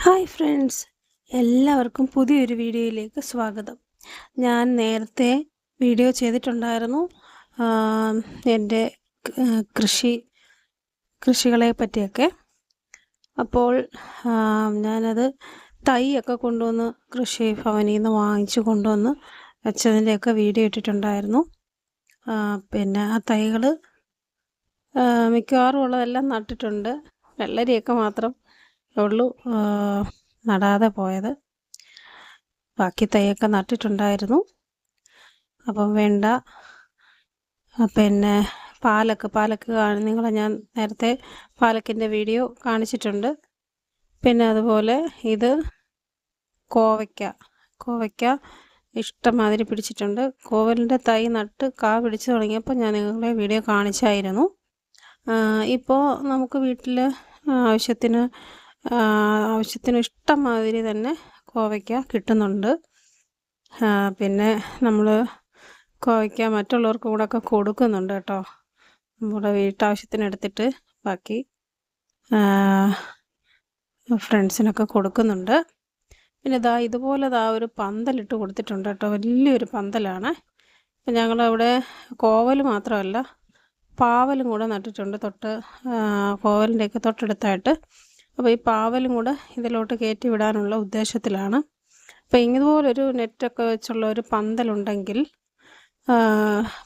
Hi friends, എല്ലാവർക്കും പുതിയൊരു വീഡിയോയിലേക്ക് സ്വാഗതം. ഞാൻ നേരത്തെ വീഡിയോ ചെയ്തിട്ടുണ്ടായിരുന്നു എൻ്റെ കൃഷികളെ പറ്റിയൊക്കെ. അപ്പോൾ ഞാനത് തൈയൊക്കെ കൊണ്ടുവന്ന് കൃഷി ഭവനിൽ നിന്ന് വാങ്ങിച്ചു കൊണ്ടുവന്ന് വെച്ചതിൻ്റെയൊക്കെ വീഡിയോ ഇട്ടിട്ടുണ്ടായിരുന്നു. പിന്നെ ആ തൈകൾ മിക്കവാറും ഉള്ളതെല്ലാം നട്ടിട്ടുണ്ട്. വെള്ളരിയൊക്കെ മാത്രം ഉള്ളൂ നടാതെ പോയത്. ബാക്കി തൈയൊക്കെ നട്ടിട്ടുണ്ടായിരുന്നു. അപ്പം വേണ്ട. പിന്നെ പാലക്ക് നിങ്ങളെ ഞാൻ നേരത്തെ പാലക്കിൻ്റെ വീഡിയോ കാണിച്ചിട്ടുണ്ട്. പിന്നെ അതുപോലെ ഇത് കോവയ്ക്ക ഇഷ്ടംമാതിരി പിടിച്ചിട്ടുണ്ട്. കോവലിൻ്റെ തൈ നട്ട് കാ പിടിച്ചു തുടങ്ങിയപ്പോൾ ഞാൻ നിങ്ങളെ വീഡിയോ കാണിച്ചായിരുന്നു. ഇപ്പോൾ നമുക്ക് വീട്ടിൽ ആവശ്യത്തിന് ഇഷ്ടംമാതിരി തന്നെ കോവയ്ക്ക കിട്ടുന്നുണ്ട്. പിന്നെ നമ്മൾ കോവയ്ക്ക മറ്റുള്ളവർക്ക് കൂടെ ഒക്കെ കൊടുക്കുന്നുണ്ട് കേട്ടോ. നമ്മുടെ വീട്ടാവശ്യത്തിന് എടുത്തിട്ട് ബാക്കി ഫ്രണ്ട്സിനൊക്കെ കൊടുക്കുന്നുണ്ട്. പിന്നെ ഇതുപോലെ ഒരു പന്തലിട്ട് കൊടുത്തിട്ടുണ്ട് കേട്ടോ. വലിയൊരു പന്തലാണ്. അപ്പം ഞങ്ങളവിടെ കോവൽ മാത്രമല്ല പാവലും കൂടെ നട്ടിട്ടുണ്ട്, കോവലിൻ്റെയൊക്കെ തൊട്ടടുത്തായിട്ട്. അപ്പോൾ ഈ പാവലും കൂടെ ഇതിലോട്ട് കയറ്റി വിടാനുള്ള ഉദ്ദേശത്തിലാണ്. അപ്പോൾ ഇതുപോലൊരു നെറ്റൊക്കെ വെച്ചുള്ള ഒരു പന്തലുണ്ടെങ്കിൽ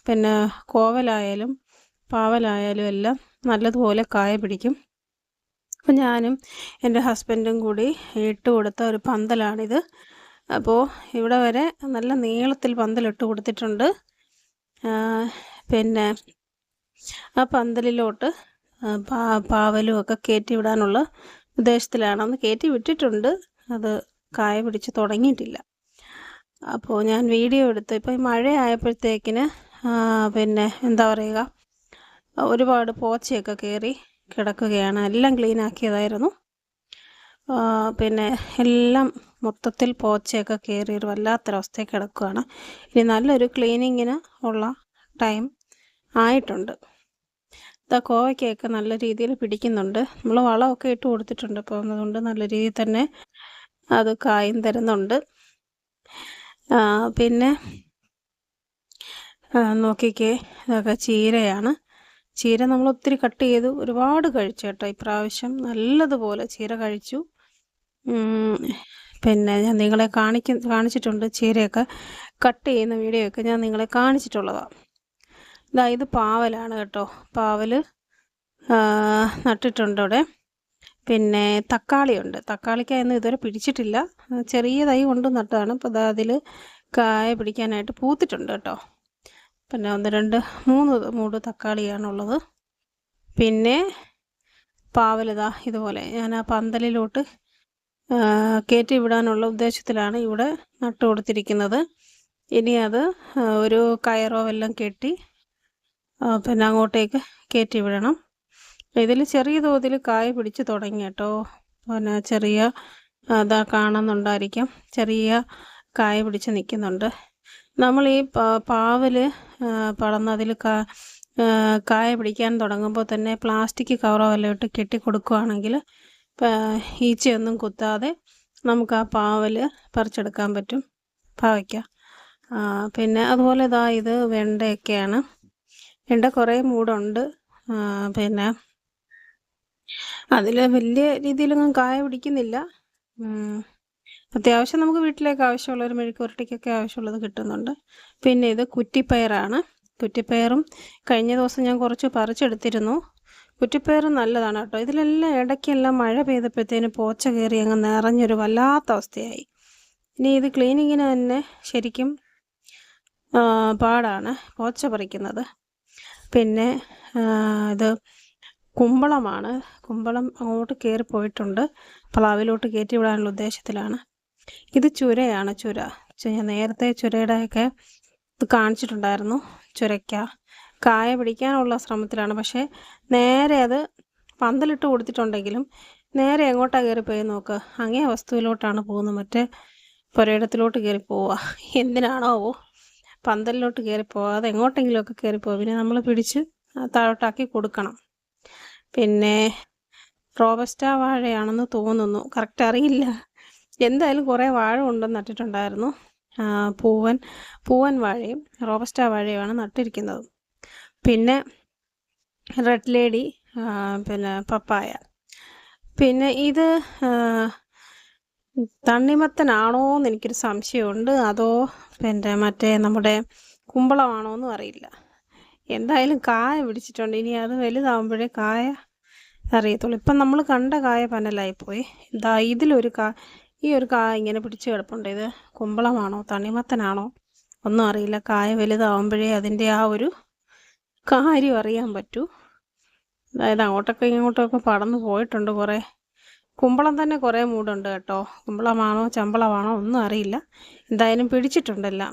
പിന്നെ കോവലായാലും പാവലായാലും എല്ലാം നല്ലതുപോലെ കായ പിടിക്കും. അപ്പോൾ ഞാനും എൻ്റെ ഹസ്ബൻഡും കൂടി ഇട്ട് കൊടുത്ത ഒരു പന്തലാണിത്. അപ്പോൾ ഇവിടെ വരെ നല്ല നീളത്തിൽ പന്തലിട്ട് കൊടുത്തിട്ടുണ്ട്. പിന്നെ ആ പന്തലിലോട്ട് പാവലും ഒക്കെ കയറ്റി വിടാനുള്ള ഉദ്ദേശത്തിലാണ്. അന്ന് കയറ്റി വിട്ടിട്ടുണ്ട്, അത് കായ പിടിച്ച് തുടങ്ങിയിട്ടില്ല. അപ്പോൾ ഞാൻ വീഡിയോ എടുത്ത് ഇപ്പോൾ ഈ മഴയായപ്പോഴത്തേക്കിന് പിന്നെ എന്താ പറയുക, ഒരുപാട് പോച്ചയൊക്കെ കയറി കിടക്കുകയാണ്. എല്ലാം ക്ലീൻ ആക്കിയതായിരുന്നു. പിന്നെ എല്ലാം മൊത്തത്തിൽ പോച്ചയൊക്കെ കയറി ഒരു വല്ലാത്തൊരവസ്ഥയിൽ കിടക്കുകയാണ്. ഇനി നല്ലൊരു ക്ലീനിങ്ങിന് ഉള്ള ടൈം ആയിട്ടുണ്ട്. കോവയ്ക്കൊക്കെ നല്ല രീതിയിൽ പിടിക്കുന്നുണ്ട്. നമ്മൾ വളമൊക്കെ ഇട്ട് കൊടുത്തിട്ടുണ്ട്. അപ്പോൾ അതുകൊണ്ട് നല്ല രീതിയിൽ തന്നെ അത് കായും തരുന്നുണ്ട്. പിന്നെ നോക്കിക്കേ, ഇതൊക്കെ ചീരയാണ്. ചീര നമ്മൾ ഒത്തിരി കട്ട് ചെയ്തു, ഒരുപാട് കഴിച്ചു കേട്ടോ. ഇപ്രാവശ്യം നല്ലതുപോലെ ചീര കഴിച്ചു. പിന്നെ ഞാൻ നിങ്ങളെ കാണിച്ചിട്ടുണ്ട്, ചീരയൊക്കെ കട്ട് ചെയ്യുന്ന വീഡിയോ ഒക്കെ ഞാൻ നിങ്ങളെ കാണിച്ചിട്ടുള്ളതാണ്. ഇത് പാവലാണ് കേട്ടോ. പാവൽ നട്ടിട്ടുണ്ട് അവിടെ. പിന്നെ തക്കാളിയുണ്ട്. തക്കാളിക്കായൊന്നും ഇതുവരെ പിടിച്ചിട്ടില്ല, ചെറിയ തൈ കൊണ്ട് നട്ടതാണ്. അപ്പോൾ അതിൽ കായ പിടിക്കാനായിട്ട് പൂത്തിട്ടുണ്ട് കേട്ടോ. പിന്നെ 1, 2, 3 മൂട് തക്കാളിയാണുള്ളത്. പിന്നെ പാവൽ ഇതുപോലെ ഞാൻ ആ പന്തലിലോട്ട് കയറ്റി വിടാനുള്ള ഉദ്ദേശത്തിലാണ് ഇവിടെ നട്ടു കൊടുത്തിരിക്കുന്നത്. ഇനി അത് ഒരു കയറോ എല്ലാം കെട്ടി പിന്നെ അങ്ങോട്ടേക്ക് കയറ്റി വിടണം. ഇതിൽ ചെറിയ തോതിൽ കായ പിടിച്ച് തുടങ്ങി കേട്ടോ. പിന്നെ ചെറിയ കാണുന്നുണ്ടായിരിക്കാം, ചെറിയ കായ പിടിച്ച് നിൽക്കുന്നുണ്ട്. നമ്മൾ ഈ പാവൽ പടർന്ന് അതിൽ കായ പിടിക്കാൻ തുടങ്ങുമ്പോൾ തന്നെ പ്ലാസ്റ്റിക് കവറോ വല്ലതും ഇട്ട് കെട്ടി കൊടുക്കുകയാണെങ്കിൽ ഈച്ചയൊന്നും കുത്താതെ നമുക്ക് ആ പാവൽ പറിച്ചെടുക്കാൻ പറ്റും, പാവയ്ക്ക. പിന്നെ അതുപോലെ ഇത് വെണ്ടയൊക്കെയാണ്. വെണ്ട കുറേ മൂടുണ്ട്. പിന്നെ അതിൽ വലിയ രീതിയിലൊന്നും കായ പിടിക്കുന്നില്ല. അത്യാവശ്യം നമുക്ക് വീട്ടിലേക്ക് ആവശ്യമുള്ള ഒരു മെഴുക്കുവരട്ടിക്കൊക്കെ ആവശ്യമുള്ളത് കിട്ടുന്നുണ്ട്. പിന്നെ ഇത് കുറ്റിപ്പയറാണ്. കുറ്റിപ്പയറും കഴിഞ്ഞ ദിവസം ഞാൻ കുറച്ച് പറിച്ചെടുത്തിരുന്നു. കുറ്റിപ്പയറും നല്ലതാണ് കേട്ടോ. ഇതിലെല്ലാം ഇടയ്ക്കെല്ലാം മഴ പെയ്തപ്പോഴത്തേന് പോച്ച കയറി അങ്ങ് നിറഞ്ഞൊരു വല്ലാത്ത അവസ്ഥയായി. ഇനി ഇത് ക്ലീനിങ്ങിന് തന്നെ ശരിക്കും പാടാണ് പോച്ച പറിക്കുന്നത്. പിന്നെ ഇത് കുമ്പളമാണ്. കുമ്പളം അങ്ങോട്ട് കയറി പോയിട്ടുണ്ട്, പ്ലാവിലോട്ട് കയറ്റി വിടാനുള്ള ഉദ്ദേശത്തിലാണ്. ഇത് ചുരയാണ്. ഞാൻ നേരത്തെ ചുരയുടെയൊക്കെ ഇത് കാണിച്ചിട്ടുണ്ടായിരുന്നു. ചുരയ്ക്ക കായ പിടിക്കാനുള്ള ശ്രമത്തിലാണ്. പക്ഷേ നേരെ അത് പന്തലിട്ട് കൊടുത്തിട്ടുണ്ടെങ്കിലും നേരെ എങ്ങോട്ടാണ് കയറിപ്പോയി നോക്ക്, അങ്ങേ വസ്തുവിലോട്ടാണ് പോകുന്നത്. മറ്റേ പുരയിടത്തിലോട്ട് കയറി പോവുക. എന്തിനാണോ പന്തലിലോട്ട് കയറിപ്പോവാതെ എങ്ങോട്ടെങ്കിലുമൊക്കെ കയറിപ്പോവുക. പിന്നെ നമ്മൾ പിടിച്ച് താഴോട്ടാക്കി കൊടുക്കണം. പിന്നെ റോബസ്റ്റ വാഴയാണെന്ന് തോന്നുന്നു, കറക്റ്റ് അറിയില്ല. എന്തായാലും കുറേ വാഴ കൊണ്ടുവന്ന് നട്ടിട്ടുണ്ടായിരുന്നു. പൂവൻ വാഴയും റോബസ്റ്റ വാഴയുമാണ് നട്ടിരിക്കുന്നത്. പിന്നെ റെഡ് ലേഡി, പിന്നെ പപ്പായ. പിന്നെ ഇത് തണ്ണിമത്തനാണോ എന്ന് എനിക്കൊരു സംശയമുണ്ട്, അതോ പിന്നെ മറ്റേ നമ്മുടെ കുമ്പളമാണോ എന്നും അറിയില്ല. എന്തായാലും കായ പിടിച്ചിട്ടുണ്ട്. ഇനി അത് വലുതാവുമ്പോഴേ കായ അറിയത്തുള്ളൂ. ഇപ്പം നമ്മൾ കണ്ട കായ പനലായിപ്പോയി. ഇതാ ഇതിലൊരു ഈ ഒരു കായ ഇങ്ങനെ പിടിച്ച് കിടപ്പുണ്ട്. ഇത് കുമ്പളമാണോ തണ്ണിമത്തനാണോ ഒന്നും അറിയില്ല. കായ വലുതാവുമ്പോഴേ അതിൻ്റെ ആ ഒരു കാര്യം അറിയാൻ പറ്റൂ. അതായത് അങ്ങോട്ടൊക്കെ ഇങ്ങോട്ടൊക്കെ പടന്നു പോയിട്ടുണ്ട് കുറേ. കുമ്പളം തന്നെ കുറേ മൂടുണ്ട് കേട്ടോ. കുമ്പളമാണോ ചമ്പളമാണോ ഒന്നും അറിയില്ല. എന്തായാലും പിടിച്ചിട്ടുണ്ടെല്ലാം.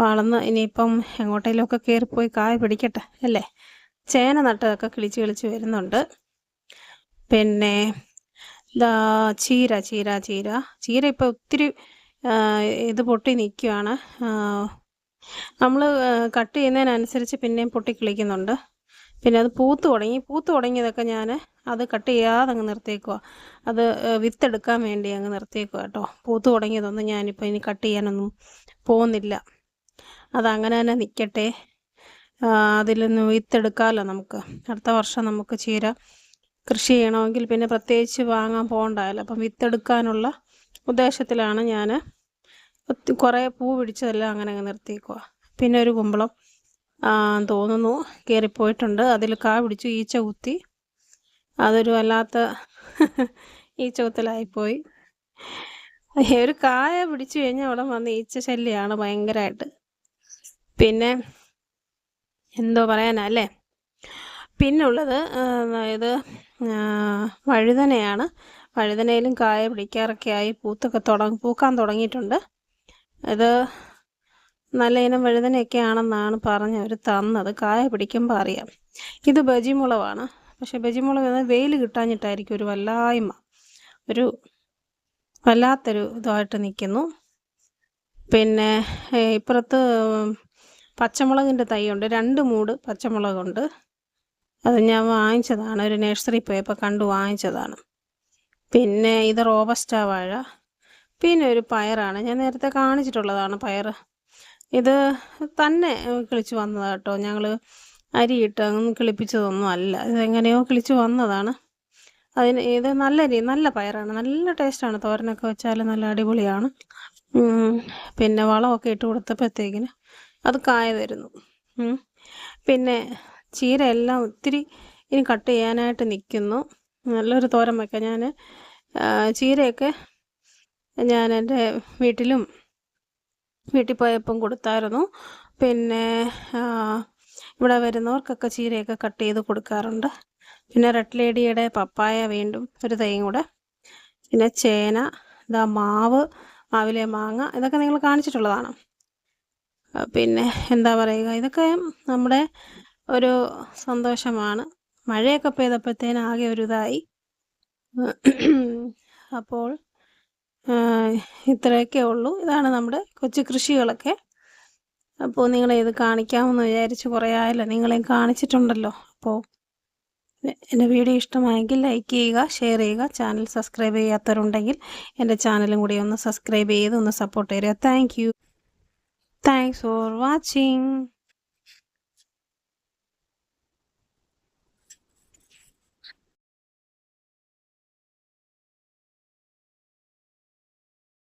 വളർന്ന് ഇനിയിപ്പം എങ്ങോട്ടേലുമൊക്കെ കയറിപ്പോയി കായ പിടിക്കട്ടെ അല്ലേ. ചേന നട്ടതൊക്കെ കിളിച്ച് കിളിച്ച് വരുന്നുണ്ട്. പിന്നെ ചീര ഇപ്പോൾ ഒത്തിരി ഇത് പൊട്ടി നിൽക്കുകയാണ്. നമ്മൾ കട്ട് ചെയ്യുന്നതിനനുസരിച്ച് പിന്നെയും പൊട്ടി കിളിക്കുന്നുണ്ട്. പിന്നെ അത് പൂത്ത് തുടങ്ങിയതൊക്കെ ഞാൻ അത് കട്ട് ചെയ്യാതെ അങ്ങ് നിർത്തിയേക്കുക. അത് വിത്തെടുക്കാൻ വേണ്ടി അങ്ങ് നിർത്തിയേക്കുക കേട്ടോ. പൂത്ത് തുടങ്ങിയതൊന്നും ഞാനിപ്പോൾ ഇനി കട്ട് ചെയ്യാനൊന്നും പോകുന്നില്ല. അതങ്ങനെ തന്നെ നിൽക്കട്ടെ. അതിൽ നിന്ന് വിത്തെടുക്കാമല്ലോ നമുക്ക്. അടുത്ത വർഷം നമുക്ക് ചീര കൃഷി ചെയ്യണമെങ്കിൽ പിന്നെ പ്രത്യേകിച്ച് വാങ്ങാൻ പോകണ്ടായല്ലോ. അപ്പം വിത്തെടുക്കാനുള്ള ഉദ്ദേശത്തിലാണ് ഞാൻ കുറേ പൂ പിടിച്ചതെല്ലാം അങ്ങനെ അങ്ങ് നിർത്തിയേക്കുക. പിന്നെ ഒരു കുമ്പളം തോന്നുന്നു കയറിപ്പോയിട്ടുണ്ട്. അതിൽ കാ പിടിച്ചു, ഈച്ച കുത്തി. അതൊരു വല്ലാത്ത ഈച്ച കുത്തലായിപ്പോയി. ഒരു കായ പിടിച്ചു കഴിഞ്ഞാൽ അവിടെ വന്ന് ഈച്ച ശല്യമാണ് ഭയങ്കരമായിട്ട്. പിന്നെ എന്തോ പറയാനല്ലേ. പിന്നുള്ളത് ഇത് വഴുതനയാണ്. വഴുതനയിലും കായ പിടിക്കാറൊക്കെ ആയി, പൂക്കാൻ തുടങ്ങിയിട്ടുണ്ട്. ഇത് നല്ല ഇനം വഴുതനയൊക്കെ ആണെന്നാണ് അവർ തന്നത്. കായ പിടിക്കുമ്പോൾ അറിയാം. ഇത് ബജിമുളകാണ്. പക്ഷെ ബജിമുളക് വെയിൽ കിട്ടാഞ്ഞിട്ടായിരിക്കും ഒരു വല്ലാത്തൊരു ഇതായിട്ട് നിൽക്കുന്നു. പിന്നെ ഇപ്പുറത്ത് പച്ചമുളകിൻ്റെ തൈയുണ്ട്. 2 മൂട് പച്ചമുളകുണ്ട്. അത് ഞാൻ വാങ്ങിച്ചതാണ്, ഒരു നഴ്സറി പോയപ്പോൾ കണ്ടു വാങ്ങിച്ചതാണ്. പിന്നെ ഇത് റോബസ്റ്റ വാഴ. പിന്നെ ഒരു പയറാണ്, ഞാൻ നേരത്തെ കാണിച്ചിട്ടുള്ളതാണ് പയർ. ഇത് തന്നെ കിളിച്ച് വന്നതാണ് കേട്ടോ. ഞങ്ങൾ അരിയിട്ട് അങ്ങ് കിളിപ്പിച്ചതൊന്നും അല്ല. ഇതെങ്ങനെയോ കിളിച്ച് വന്നതാണ്. ഇത് നല്ല പയറാണ്, നല്ല ടേസ്റ്റാണ്. തോരനൊക്കെ വെച്ചാൽ നല്ല അടിപൊളിയാണ്. പിന്നെ വളമൊക്കെ ഇട്ട് കൊടുത്തപ്പോഴത്തേക്കിന് അത് കായ തരുന്നു. പിന്നെ ചീര എല്ലാം ഒത്തിരി ഇനി കട്ട് ചെയ്യാനായിട്ട് നിൽക്കുന്നു. നല്ലൊരു തോരൻ വയ്ക്കാം. ചീരയൊക്കെ ഞാൻ എൻ്റെ വീട്ടിൽ പോയപ്പം കൊടുത്തായിരുന്നു. പിന്നെ ഇവിടെ വരുന്നവർക്കൊക്കെ ചീരയൊക്കെ കട്ട് ചെയ്ത് കൊടുക്കാറുണ്ട്. പിന്നെ റെഡ് ലേഡിയുടെ പപ്പായ വീണ്ടും ഒരു തൈയും കൂടെ. പിന്നെ ചേന, മാവിലെ മാങ്ങ, ഇതൊക്കെ നിങ്ങൾ കാണിച്ചിട്ടുള്ളതാണ്. പിന്നെ എന്താ പറയുക, ഇതൊക്കെ നമ്മുടെ ഒരു സന്തോഷമാണ്. മഴയൊക്കെ പെയ്തപ്പോഴത്തേന് ആകെ ഒരു ഇതായി. അപ്പോൾ ഇത്രയൊക്കെ ഉള്ളൂ. ഇതാണ് നമ്മുടെ കൊച്ചു കൃഷികളൊക്കെ. അപ്പോൾ നിങ്ങളെ ഇത് കാണിക്കാമെന്ന് വിചാരിച്ച് കുറേ ആയല്ലോ, നിങ്ങളെയും കാണിച്ചിട്ടുണ്ടല്ലോ. അപ്പോൾ എൻ്റെ വീഡിയോ ഇഷ്ടമായെങ്കിൽ ലൈക്ക് ചെയ്യുക, ഷെയർ ചെയ്യുക. ചാനൽ സബ്സ്ക്രൈബ് ചെയ്യാത്തവരുണ്ടെങ്കിൽ എൻ്റെ ചാനലും കൂടി ഒന്ന് സബ്സ്ക്രൈബ് ചെയ്ത് ഒന്ന് സപ്പോർട്ട് ചെയ്യുക. Thanks for watching.